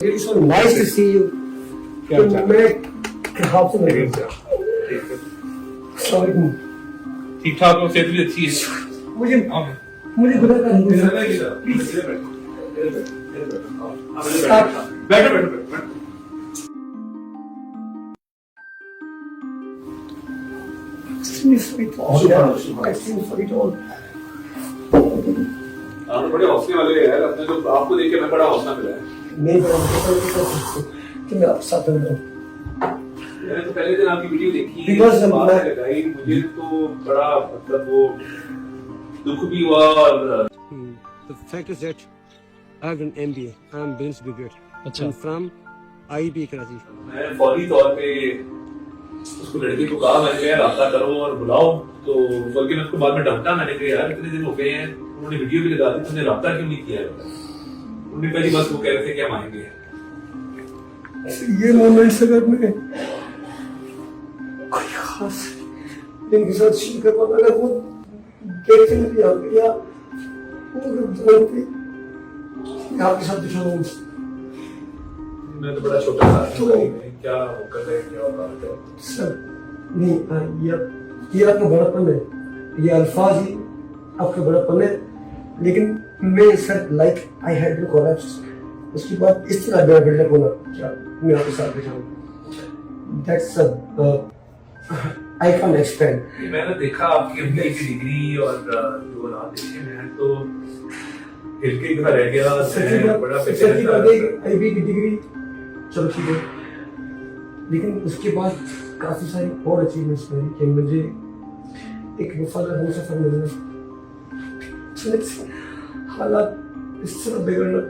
It's so nice to see you. क्या चाह मैं ख्याल से नहीं सॉरी ठीक ठाक हो, सेहत भी अच्छी है। मुझे मुझे खुदा का नहीं बैठो बैठो बैठो। आप बड़े हौसले वाले हैं, अपने तो आपको देख के मैं बड़ा हौसला मिला है। नहीं बड़ा कि मैं आपके साथ रहूं। मैंने तो पहले दिन आपकी वीडियो देखी, Because बात लगाई, मुझे तो बड़ा मतलब वो दुख भी हुआ। और The fact is that I have done MBA. I am business graduate. अच्छा। I'm from IB Karachi. मैं फौरी तौर पे उसको लड़के को कहा, मैंने कहा रास्ता करो और बुलाओ, तो बल्कि मैं उसको बाद में डांटा, मैंने कहा यार इतने दिन हो गए हैं, उन्होंने वीडियो भी लगा दी, तुमने रास्ता क्यों नहीं किया है? उन्होंने पहली बात वो कह रहे थे कि हम आएंगे। ये मोमेंट्स अगर मैं कोई खास इनके साथ शेयर कर पाता, अगर वो देखते नहीं आ गया वो जानते मैं आपके साथ दिखाऊंगा। मैं तो बड़ा छोटा सा क्या कर रहे हैं, क्या होगा सर नहीं ये आपका बड़ापन है, ये अल्फाज ही आपका बड़ापन है, लेकिन मैं sir like I had to collapse. उसके बाद इस तरह मेरा बिल्डअप होना क्या मैं आपके साथ दिखाऊंगा, दैट्स आई कैन एक्सप्लेन। मैंने देखा आपकी MBA की डिग्री और जो हालात देखे हैं तो हिल के इतना रह गया। बड़ा IB की डिग्री चलो ठीक है, लेकिन उसके बाद काफी सारी और अचीवमेंट्स मेरी कि मुझे एक वफादार हमसफर मिलना, हालात इस तरह बिगड़ना